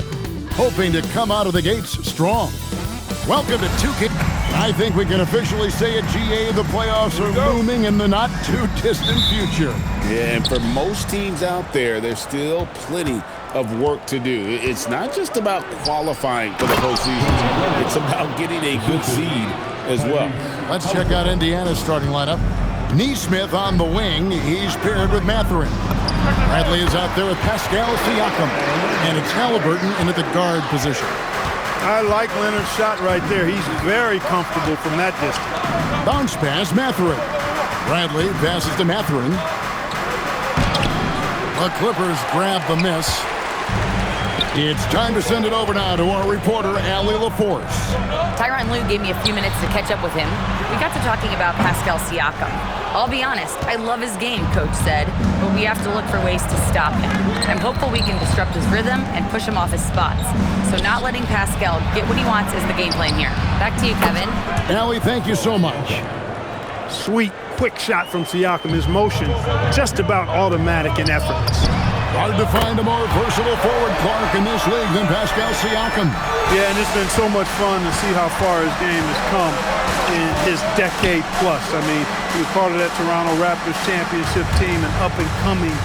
Smith, hoping to come out of the gates strong. Welcome to 2K. I think we can officially say at GA the playoffs are looming in the not-too-distant future. Yeah, and for most teams out there, there's still plenty of work to do. It's not just about qualifying for the postseason. It's about getting a good seed as well. Let's check out Indiana's starting lineup. Neesmith on the wing. He's paired with Mathurin. Bradley is out there with Pascal Siakam. And it's Halliburton in at the guard position. I like Leonard's shot right there. He's very comfortable from that distance. Bounce pass, Mathurin. Bradley passes to Mathurin. The Clippers grab the miss. It's time to send it over now to our reporter, Allie LaForce. Tyronn Lue gave me a few minutes to catch up with him. We got to talking about Pascal Siakam. I'll be honest, I love his game, Coach said, but we have to look for ways to stop him. I'm hopeful we can disrupt his rhythm and push him off his spots. So not letting Pascal get what he wants is the game plan here. Back to you, Kevin. Allie, thank you so much. Sweet, quick shot from Siakam. His motion just about automatic and effortless. Hard to find a more versatile forward, Clark, in this league than Pascal Siakam. Yeah, and it's been so much fun to see how far his game has come in his decade plus. I mean, he was part of that Toronto Raptors championship team, an up-and-coming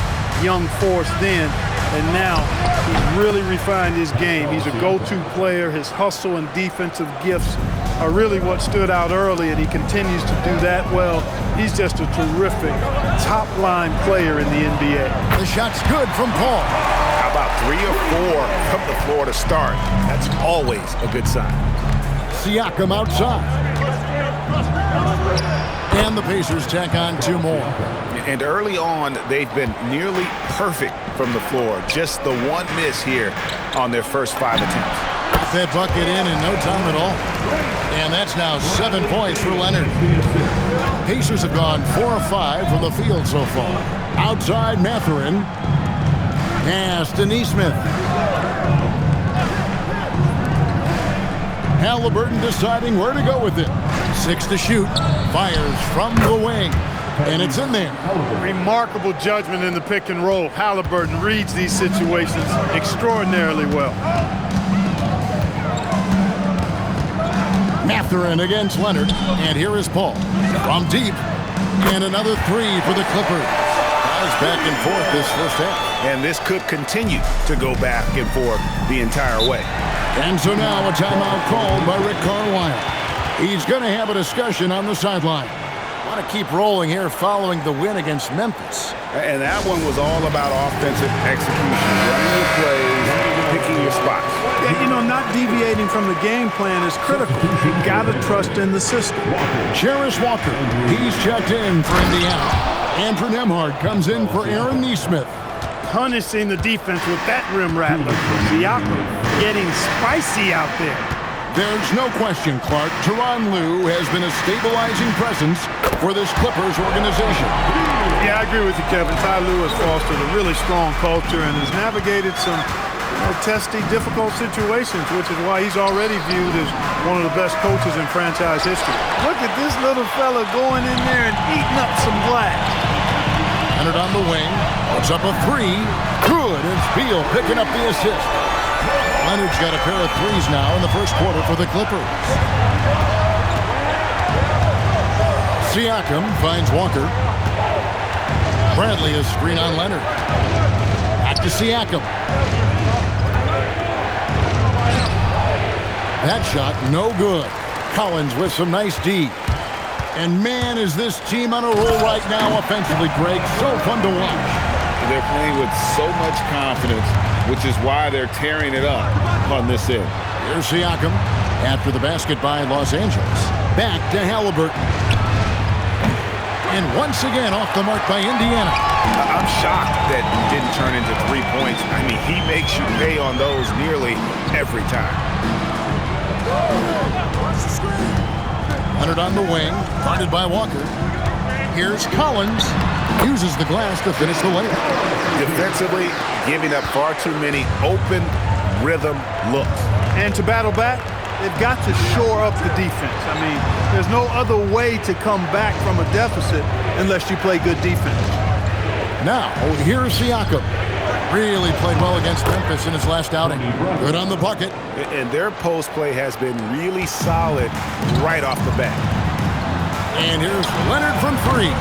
young force then, and now he's really refined his game. He's a go-to player. His hustle and defensive gifts are really what stood out early, and he continues to do that well. He's just a terrific top-line player in the NBA. The shot's good from Paul. How about 3 or 4 from the floor to start? That's always a good sign. Siakam outside. And the Pacers tack on 2 more. And early on, they've been nearly perfect from the floor. Just the one miss here on their first 5 attempts. That bucket in no time at all. And that's now 7 points for Leonard. Pacers have gone 4 of 5 from the field so far. Outside, Mathurin. Pass to Neesmith. Halliburton deciding where to go with it. 6 to shoot. Fires from the wing. And it's in there. Remarkable judgment in the pick and roll. Halliburton reads these situations extraordinarily well. Mathurin against Leonard. And here is Paul. From deep. And another 3 for the Clippers. Guys back and forth this first half. And this could continue to go back and forth the entire way. And so now a timeout called by Rick Carlisle. He's going to have a discussion on the sideline. Want to keep rolling here following the win against Memphis. And that one was all about offensive execution. Running your plays, picking your spots. Yeah, you know, not deviating from the game plan is critical. You got to trust in the system. Jarace Walker, he's checked in for Indiana. Andrew Nembhard comes in for Aaron Neesmith. Punishing the defense with that rim rattler. Siakam getting spicy out there. There's no question, Clark, Tyronn Lue has been a stabilizing presence for this Clippers organization. Yeah, I agree with you, Kevin. Ty Lue has fostered a really strong culture and has navigated some testy, difficult situations, which is why he's already viewed as one of the best coaches in franchise history. Look at this little fella going in there and eating up some glass. Leonard on the wing, puts up a 3. Good, and Beal picking up the assist. Leonard's got a pair of 3s now in the first quarter for the Clippers. Siakam finds Walker. Bradley is screen on Leonard. Back to Siakam. That shot no good. Collins with some nice D. And man, is this team on a roll right now offensively, Greg. So fun to watch. They're playing with so much confidence, which is why they're tearing it up on this end. Here's Siakam after the basket by Los Angeles. Back to Halliburton. And once again off the mark by Indiana. I'm shocked that he didn't turn into 3 points. I mean, he makes you pay on those nearly every time. Leonard on the wing, guarded by Walker. Here's Collins. Uses the glass to finish the layup. Defensively, giving up far too many open rhythm looks. And to battle back, they've got to shore up the defense. I mean, there's no other way to come back from a deficit unless you play good defense. Now, here's Siakam. Really played well against Memphis in his last outing. Good on the bucket. And their post play has been really solid right off the bat. And here's Leonard from three.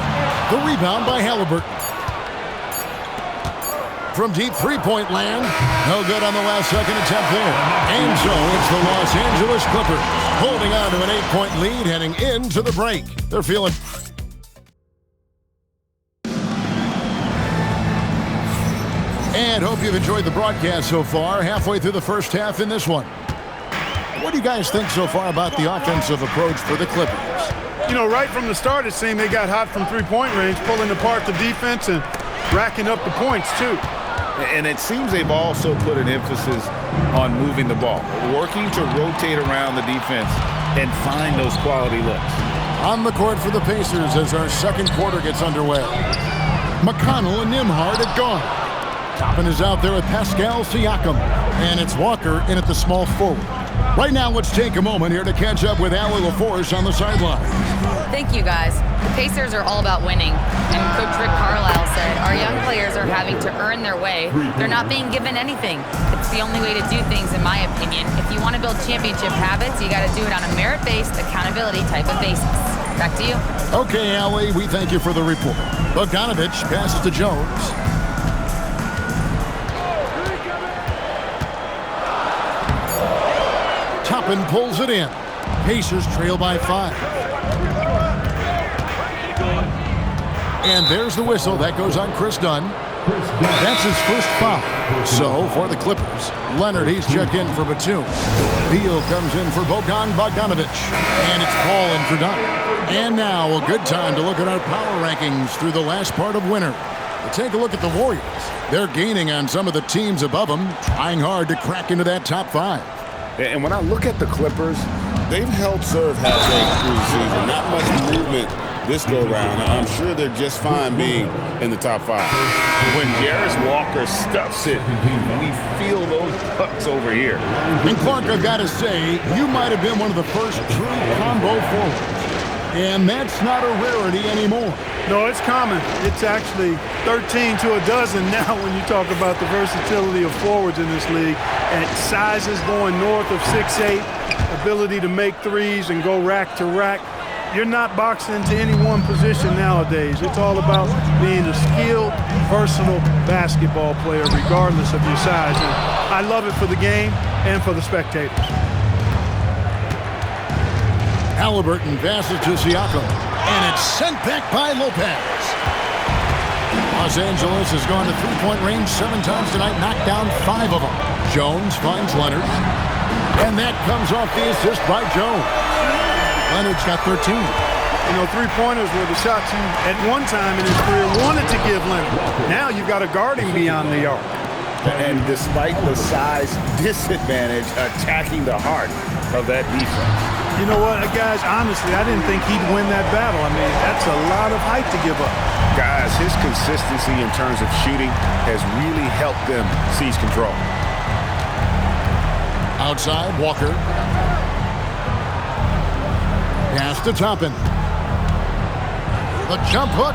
The rebound by Halliburton. From deep three-point land. No good on the last second attempt there. And so it's the Los Angeles Clippers holding on to an 8-point lead heading into the break. They're feeling... And hope you've enjoyed the broadcast so far. Halfway through the first half in this one. What do you guys think so far about the offensive approach for the Clippers? You know, right from the start, it seemed they got hot from three-point range, pulling apart the defense and racking up the points, too. And it seems they've also put an emphasis on moving the ball, working to rotate around the defense and find those quality looks. On the court for the Pacers as our second quarter gets underway. McConnell and Nembhard at guard. Toppin is out there with Pascal Siakam. And it's Walker in at the small forward. Right now, let's take a moment here to catch up with Allie LaForce on the sideline. Thank you, guys. The Pacers are all about winning. And Coach Rick Carlisle said, our young players are having to earn their way. They're not being given anything. It's the only way to do things, in my opinion. If you want to build championship habits, you got to do it on a merit-based, accountability type of basis. Back to you. Okay, Allie, we thank you for the report. Bogdanovich passes to Jones. Toppin pulls it in. Pacers trail by 5. And there's the whistle. That goes on Chris Dunn. That's his first foul. So, for the Clippers, Leonard, he's checked in for Batum. Beal comes in for Bogdanovich. And it's Paul in for Dunn. And now, a good time to look at our power rankings through the last part of winter. We'll take a look at the Warriors. They're gaining on some of the teams above them, trying hard to crack into that top 5. And when I look at the Clippers, they've held serve halfway through the season. Not much movement this go-round. I'm sure they're just fine being in the top 5. When Jarris Walker stuffs it, we feel those pucks over here. And Clark, I've got to say, you might have been one of the first true combo forwards. And that's not a rarity anymore. No, it's common. It's actually 13 to a dozen now when you talk about the versatility of forwards in this league. And sizes going north of 6'8", ability to make threes and go rack to rack. You're not boxed into any one position nowadays. It's all about being a skilled, versatile basketball player regardless of your size. And I love it for the game and for the spectators. Halliburton passes to Siakam, and it's sent back by Lopez. Los Angeles has gone to three-point range 7 times tonight, knocked down 5 of them. Jones finds Leonard, and that comes off the assist by Jones. Leonard's got 13. You know, three-pointers were the shots you, at one time in his career, wanted to give Leonard. Now you've got to guard him beyond the arc. And despite the size disadvantage, attacking the heart of that defense. You know what, guys, honestly, I didn't think he'd win that battle. I mean, that's a lot of height to give up. Guys, his consistency in terms of shooting has really helped them seize control. Outside, Walker. Pass to Toppin. The jump hook.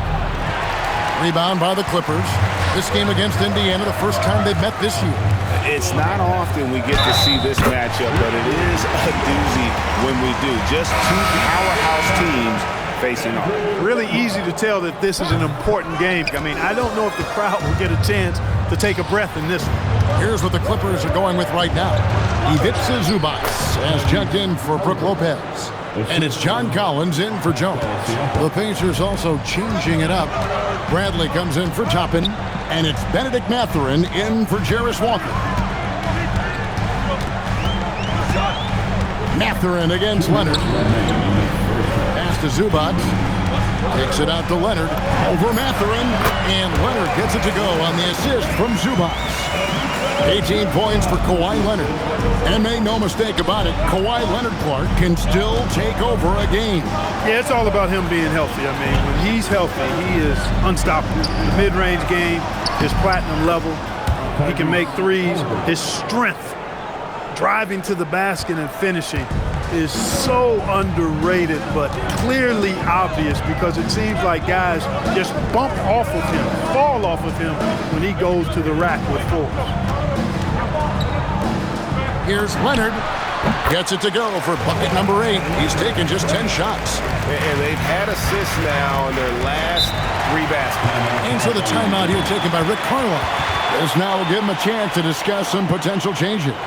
Rebound by the Clippers. This game against Indiana, the first time they've met this year. It's not often we get to see this matchup, but it is a doozy when we do. Just two powerhouse teams facing off. Really easy to tell that this is an important game. I mean, I don't know if the crowd will get a chance to take a breath in this one. Here's what the Clippers are going with right now. Ivica Zubac has checked in for Brook Lopez. And it's John Collins in for Jones. The Pacers also changing it up. Bradley comes in for Toppin. And it's Benedict Mathurin in for Jarris Walker. Mathurin against Leonard. Pass to Zubac. Takes it out to Leonard. Over Mathurin. And Leonard gets it to go on the assist from Zubac. 18 points for Kawhi Leonard. And make no mistake about it, Kawhi Leonard, Clark, can still take over a game. Yeah, it's all about him being healthy. I mean, when he's healthy, he is unstoppable. The mid-range game is platinum level. He can make threes. His strength, driving to the basket and finishing, is so underrated, but clearly obvious because it seems like guys just bump off of him, fall off of him when he goes to the rack with force. Here's Leonard. Gets it to go for bucket number 8. He's taken just 10 shots. And they've had assists now in their last 3 baskets. Into the timeout here taken by Rick Carlisle. This now will give him a chance to discuss some potential changes.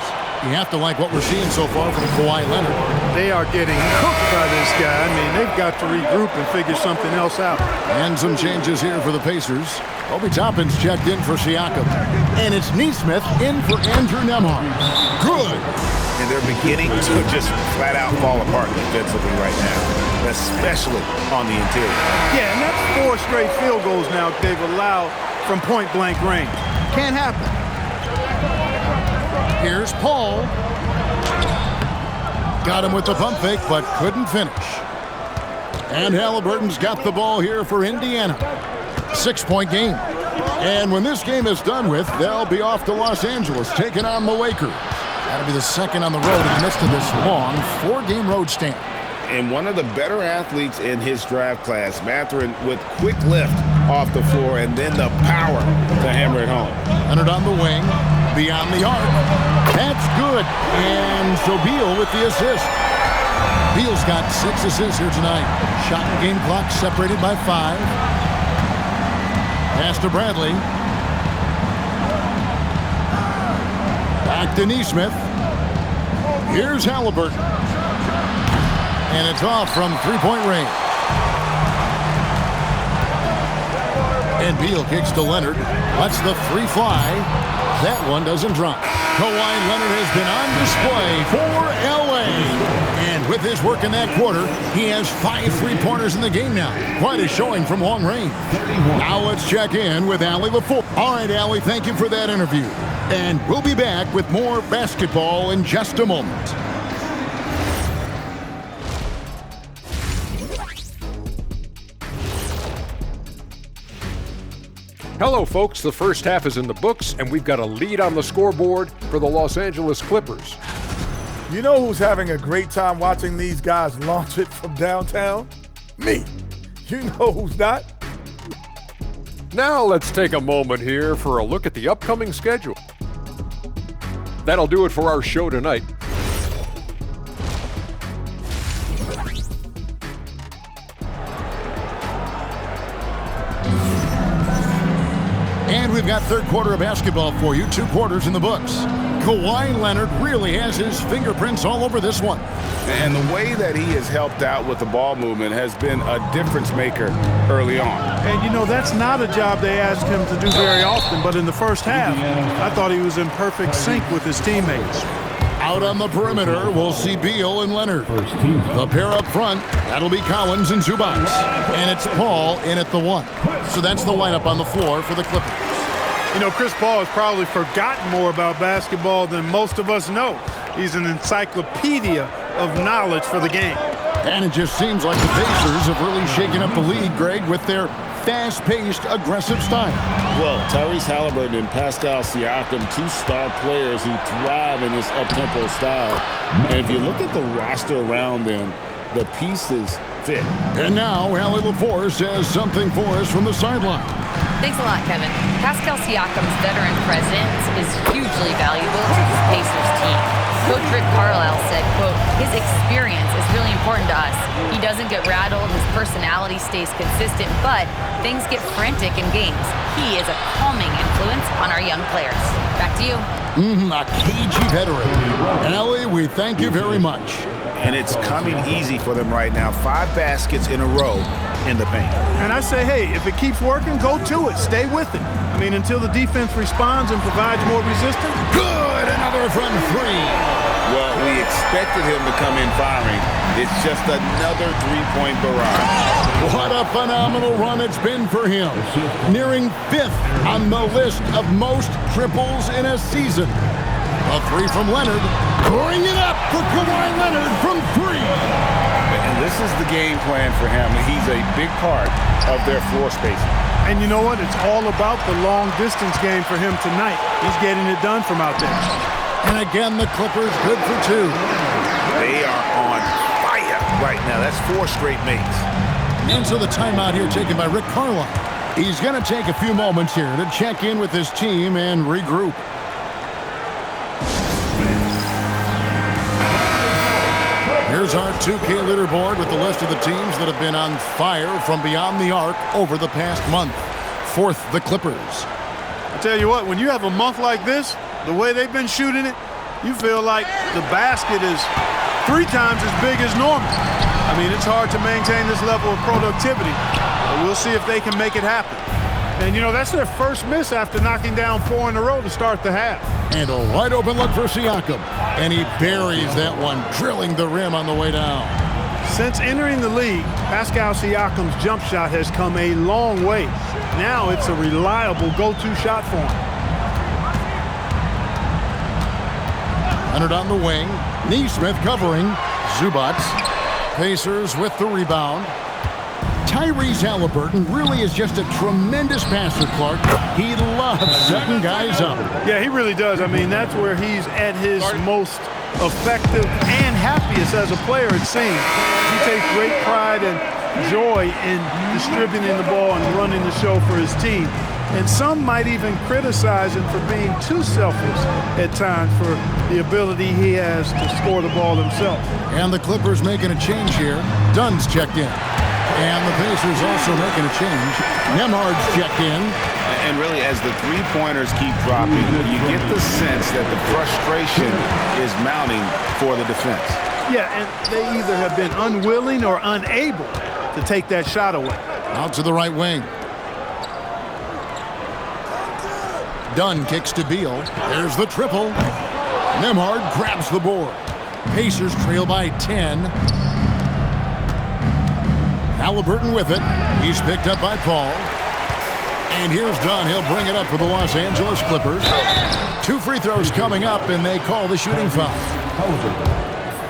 You have to like what we're seeing so far from Kawhi Leonard. They are getting cooked by this guy. I mean, they've got to regroup and figure something else out. And some changes here for the Pacers. Obi Toppin's checked in for Siakam. And it's Nesmith in for Andrew Nembhard. Good. And they're beginning to just flat out fall apart defensively right now, especially on the interior. Yeah, and that's 4 straight field goals now they've allowed from point-blank range. Can't happen. Here's Paul. Got him with the pump fake, but couldn't finish. And Halliburton's got the ball here for Indiana. 6-point game. And when this game is done with, they'll be off to Los Angeles, taking on the Lakers. That'll be the second on the road in the midst of this long 4-game road stand. And one of the better athletes in his draft class, Mathurin, with quick lift off the floor and then the power to hammer it home. Leonard on the wing, beyond the arc. That's good. And so Beal with the assist. Beal's got 6 assists here tonight. Shot and game clock separated by 5. Pass to Bradley. Back to Nesmith. Here's Halliburton. And it's off from 3-point range. And Beal kicks to Leonard. Lets the 3 fly. That one doesn't drop. Kawhi Leonard has been on display for L.A. And with his work in that quarter, he has 5 3-pointers in the game now. Quite a showing from long range. Now let's check in with Allie LaFour. All right, Allie, thank you for that interview. And we'll be back with more basketball in just a moment. Hello, folks. The first half is in the books, and we've got a lead on the scoreboard for the Los Angeles Clippers. You know who's having a great time watching these guys launch it from downtown? Me. You know who's not? Now let's take a moment here for a look at the upcoming schedule. That'll do it for our show tonight. And we've got third quarter of basketball for you. 2 quarters in the books. Kawhi Leonard really has his fingerprints all over this one. And the way that he has helped out with the ball movement has been a difference maker early on. And, you know, that's not a job they asked him to do very often, but in the first half, I thought he was in perfect sync with his teammates. Out on the perimeter, we'll see Beal and Leonard. The pair up front, that'll be Collins and Zubac. And it's Paul in at the 1. So that's the lineup on the floor for the Clippers. You know, Chris Paul has probably forgotten more about basketball than most of us know. He's an encyclopedia of knowledge for the game. And it just seems like the Pacers have really shaken up the league, Greg, with their fast-paced, aggressive style. Well, Tyrese Halliburton and Pascal Siakam, 2 star players who thrive in this up-tempo style. And if you look at the roster around them, the pieces fit. And now, Allie LaFour says something for us from the sideline. Thanks a lot, Kevin. Pascal Siakam's veteran presence is hugely valuable to this Pacers team. Coach Rick Carlisle said, quote, his experience is really important to us. He doesn't get rattled, his personality stays consistent, but things get frantic in games. He is a calming influence on our young players. Back to you. A cagey veteran. Allie, we thank you very much. And it's coming easy for them right now. 5 baskets in a row in the paint. And I say, hey, if it keeps working, go to it. Stay with it. I mean, until the defense responds and provides more resistance. Good! Another from 3. Well, we expected him to come in firing. It's just another 3-point barrage. What a phenomenal run it's been for him. Nearing 5th on the list of most triples in a season. A 3 from Leonard. Bring it up for Kawhi Leonard from 3. And this is the game plan for him. He's a big part of their floor spacing. And you know what? It's all about the long-distance game for him tonight. He's getting it done from out there. And again, the Clippers good for 2. They are on fire right now. That's 4 straight makes. And so the timeout here taken by Rick Carlisle. He's going to take a few moments here to check in with his team and regroup. Here's our 2K leaderboard with the list of the teams that have been on fire from beyond the arc over the past month. 4th, the Clippers. I tell you what, when you have a month like this, the way they've been shooting it, you feel like the basket is 3 times as big as normal. I mean, it's hard to maintain this level of productivity. But we'll see if they can make it happen. And, you know, that's their first miss after knocking down 4 in a row to start the half. And a wide open look for Siakam. And he buries that one, drilling the rim on the way down. Since entering the league, Pascal Siakam's jump shot has come a long way. Now it's a reliable go-to shot for him. Leonard on the wing. Neesmith covering. Zubac. Pacers with the rebound. Tyrese Halliburton really is just a tremendous passer, Clark. He loves setting guys up. Yeah, he really does. I mean, that's where he's at his most effective and happiest as a player, it seems. He takes great pride and joy in distributing the ball and running the show for his team. And some might even criticize him for being too selfish at times for the ability he has to score the ball himself. And the Clippers making a change here. Dunn's checked in. And the Pacers also making a change. Nembhard's checked in. And really, as the three-pointers keep dropping, you get the sense that the frustration is mounting for the defense. Yeah, and they either have been unwilling or unable to take that shot away. Out to the right wing. Dunn kicks to Beal. There's the triple. Nembhard grabs the board. Pacers trail by 10. Halliburton with it. He's picked up by Paul. And here's Dunn. He'll bring it up for the Los Angeles Clippers. 2 free throws coming up, and they call the shooting foul.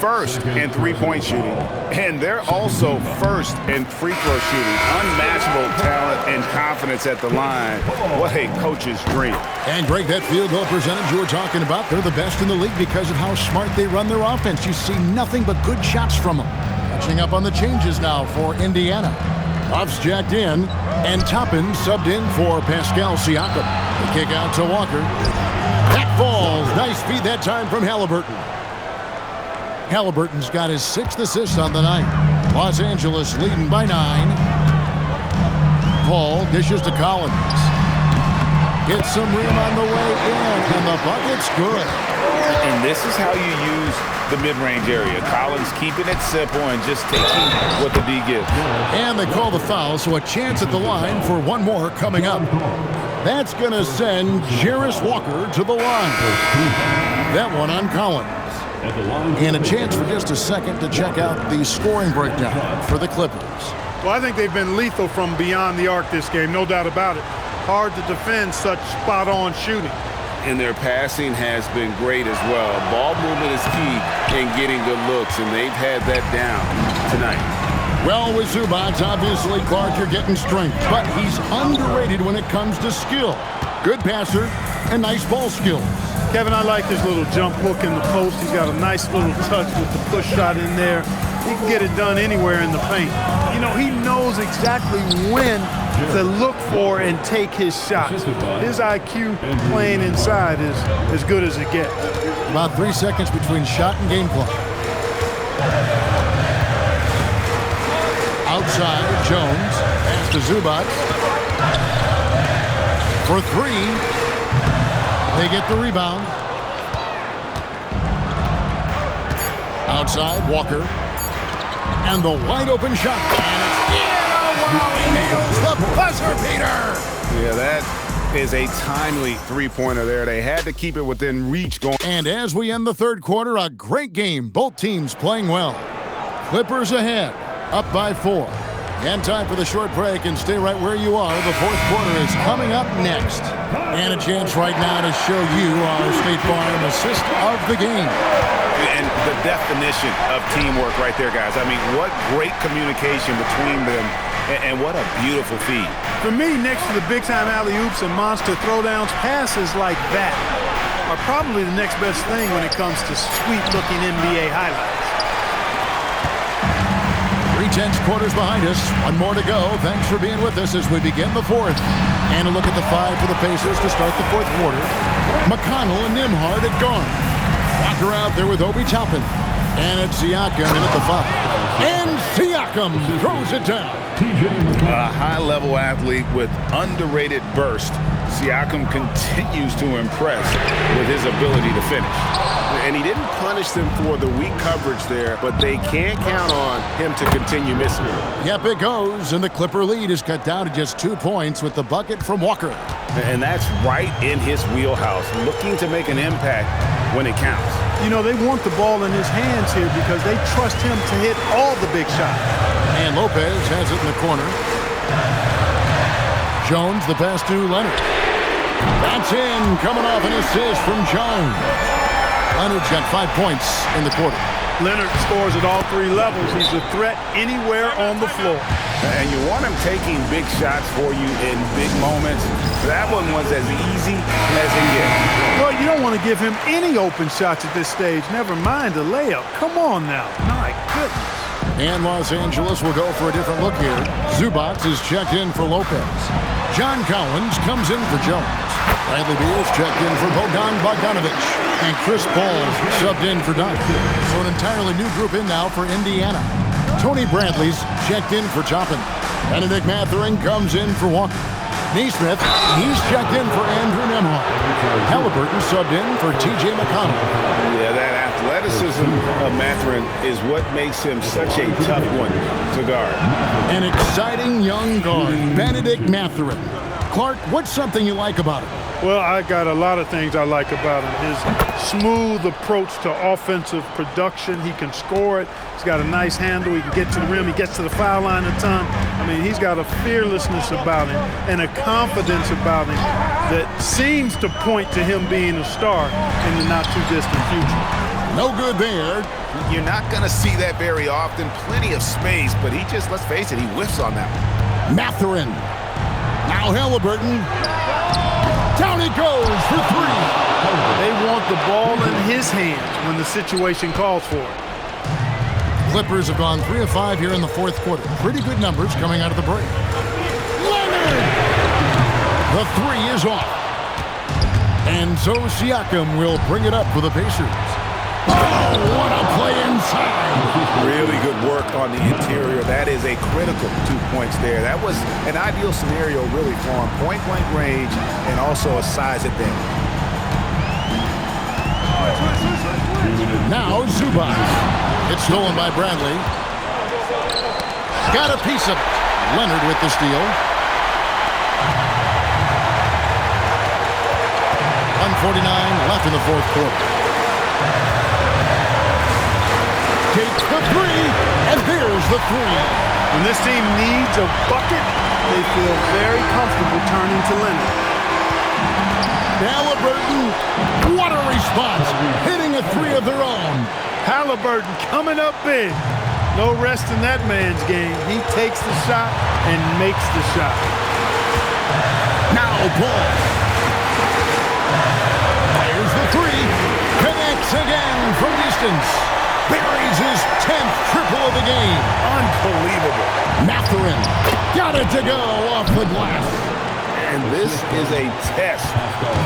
First in three-point shooting, and they're also first in free throw shooting. Unmatchable talent and confidence at the line. What a coach's dream. And Greg, that field goal percentage you were talking about, they're the best in the league because of how smart they run their offense. You see nothing but good shots from them. Catching up on the changes now for Indiana. Buffs jacked in, and Toppin subbed in for Pascal Siakam. The kick out to Walker. That falls. Nice feed that time from Halliburton. Halliburton's got his 6th assist on the night. Los Angeles leading by 9. Paul dishes to Collins. Gets some room on the way in, and the bucket's good. And this is how you use the mid-range area. Collins keeping it simple and just taking what the D gives. And they call the foul, so a chance at the line for one more coming up. That's going to send Jarace Walker to the line. That one on Collins. And a chance for just a second to check out the scoring breakdown for the Clippers. Well, I think they've been lethal from beyond the arc this game, no doubt about it. Hard to defend such spot-on shooting. And their passing has been great as well. Ball movement is key in getting good looks, and they've had that down tonight. Well, with Zubac, obviously, Clark, you're getting strength, but he's underrated when it comes to skill. Good passer and nice ball skills. Kevin, I like his little jump hook in the post. He's got a nice little touch with the push shot in there. He can get it done anywhere in the paint. You know, he knows exactly when to look for and take his shots. His IQ playing inside is as good as it gets. About 3 seconds between shot and game clock. Outside, Jones. Pass to Zubac. For 3. They get the rebound. Outside, Walker. And the wide open shot. And it's in. Oh, wow, he nails the buzzer beater. Yeah, that is a timely three-pointer there. They had to keep it within reach going. And as we end the third quarter, a great game. Both teams playing well. Clippers ahead, up by 4. And time for the short break, and stay right where you are. The fourth quarter is coming up next. And a chance right now to show you our State Farm assist of the game. And the definition of teamwork right there, guys. I mean, what great communication between them, and what a beautiful feed. For me, next to the big-time alley-oops and monster throwdowns, passes like that are probably the next best thing when it comes to sweet-looking NBA highlights. tense quarters behind us. One more to go. Thanks for being with us as we begin the fourth. And a look at the five for the Pacers to start the fourth quarter. McConnell and Nembhard at guard. Walker out there with Obi Toppin. And it's Siakam in at the five. And Siakam throws it down. A high-level athlete with underrated burst. Siakam continues to impress with his ability to finish. And he didn't punish them for the weak coverage there, but they can't count on him to continue missing. Yep, it goes, and the Clipper lead is cut down to just 2 points with the bucket from Walker. And that's right in his wheelhouse, looking to make an impact when it counts. You know, they want the ball in his hands here because they trust him to hit all the big shots. And Lopez has it in the corner. Jones, the pass to Leonard. That's in, coming off an assist from Jones. Leonard's got 5 points in the quarter. Leonard scores at all 3 levels. He's a threat anywhere on the floor. And you want him taking big shots for you in big moments. That one was as easy as it gets. Well, you don't want to give him any open shots at this stage. Never mind a layup. Come on now. My goodness. And Los Angeles will go for a different look here. Zubac is checked in for Lopez. John Collins comes in for Jones. Bradley Beal's checked in for Bogdan Bogdanovic. And Chris Paul subbed in for Dunn. So an entirely new group in now for Indiana. Tony Bradley's checked in for Toppin. Benedict Mathurin comes in for Walker. Neesmith, he's checked in for Andrew Nembhard. Halliburton subbed in for T.J. McConnell. Yeah, that athleticism of Mathurin is what makes him such a tough one to guard. An exciting young guard, Benedict Mathurin. Clark, what's something you like about him? Well, I got a lot of things I like about him. His smooth approach to offensive production. He can score it. He's got a nice handle. He can get to the rim. He gets to the foul line a ton. I mean, he's got a fearlessness about him and a confidence about him that seems to point to him being a star in the not-too-distant future. No good there. You're not going to see that very often. Plenty of space, but he just, let's face it, he whiffs on that one. Mathurin. Now Halliburton. Down he goes for 3. They want the ball in his hands when the situation calls for it. Clippers have gone 3 of 5 here in the fourth quarter. Pretty good numbers coming out of the break. Leonard! The 3 is off. And so Siakam will bring it up for the Pacers. Oh, what a play inside. Really good work on the interior. That is a critical 2 points there. That was an ideal scenario really for him. Point-blank range and also a size advantage. Now Zubac. It's stolen by Bradley. Got a piece of it. Leonard with the steal. 1:49 left in the fourth quarter. Takes the 3, and there's the 3. When this team needs a bucket, they feel very comfortable turning to Leonard. Halliburton, what a response, hitting a 3 of their own. Halliburton coming up big. No rest in that man's game. He takes the shot and makes the shot. Now Paul. There's the 3. Connects again from distance. Buries his 10th triple of the game. Unbelievable. Mathurin got it to go off the glass. And this is a test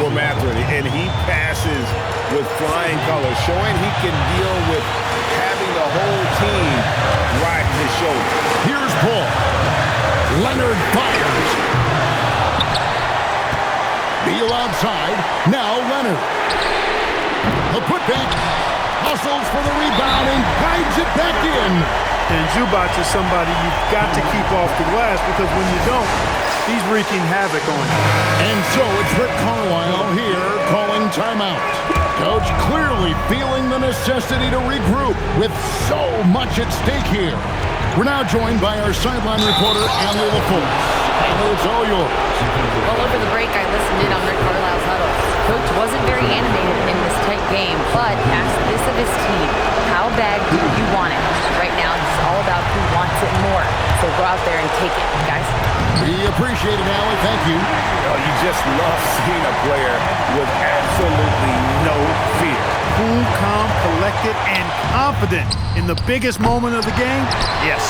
for Mathurin, and he passes with flying colors, showing he can deal with having the whole team riding his shoulder. Here's Paul. Leonard fires. Beal outside. Now Leonard. The putback. Hustles for the rebound and guides it back in. And Zubac is somebody you've got to keep off the glass because when you don't, he's wreaking havoc on you. And so it's Rick Carlisle here calling timeout. Coach clearly feeling the necessity to regroup with so much at stake here. We're now joined by our sideline reporter, Allie LaForce. Allie, it's all yours. Well, over the break, I listened in on Rick Carlisle's huddle. Coach wasn't very animated in this tight game, but asked this of his team. How bad do you want it? Right now, it's all about who wants it more. So go out there and take it, guys. We appreciate it, Allie. Thank you. You just love seeing a player with absolutely no fear. Cool, calm, collected, and confident in the biggest moment of the game? Yes.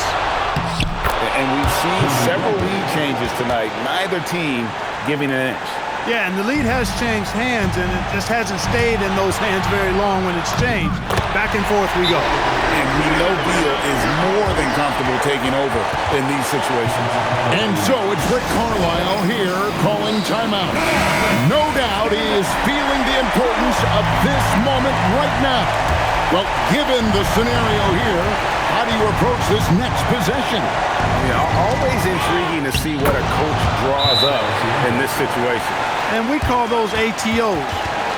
And we've seen several lead changes tonight, neither team giving an inch. Yeah, and the lead has changed hands, and it just hasn't stayed in those hands very long when it's changed. Back and forth we go. And we know Beal is more than comfortable taking over in these situations. And so it's Rick Carlisle here calling timeout. No doubt he is feeling the importance of this moment right now. Well, given the scenario here, how do you approach this next possession? Always intriguing to see what a coach draws up in this situation. And we call those ATOs,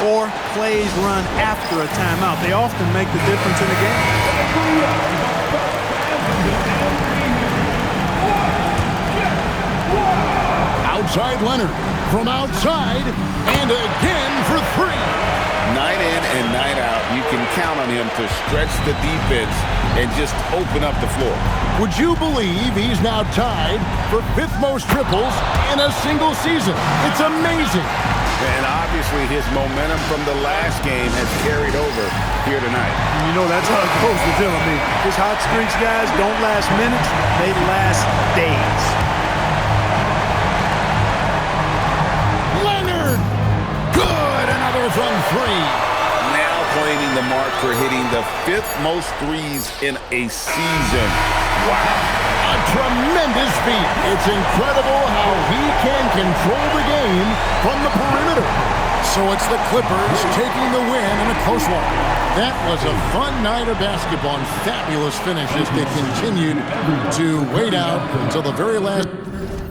or plays run after a timeout. They often make the difference in a game. Outside Leonard, from outside, and again for three. Night in and night out, you can count on him to stretch the defense and just open up the floor. Would you believe he's now tied for 5th most triples in a single season? It's amazing. And obviously his momentum from the last game has carried over here tonight. You know, that's how it goes with him. I mean, his hot streaks, guys, don't last minutes. They last days. Leonard! Good! Another from three. Now claiming the mark for hitting the 5th most threes in a season. Wow. A tremendous feat. It's incredible how he can control the game from the perimeter. So it's the Clippers taking the win in a close one. That was a fun night of basketball and fabulous finish as they continued to wait out until the very last.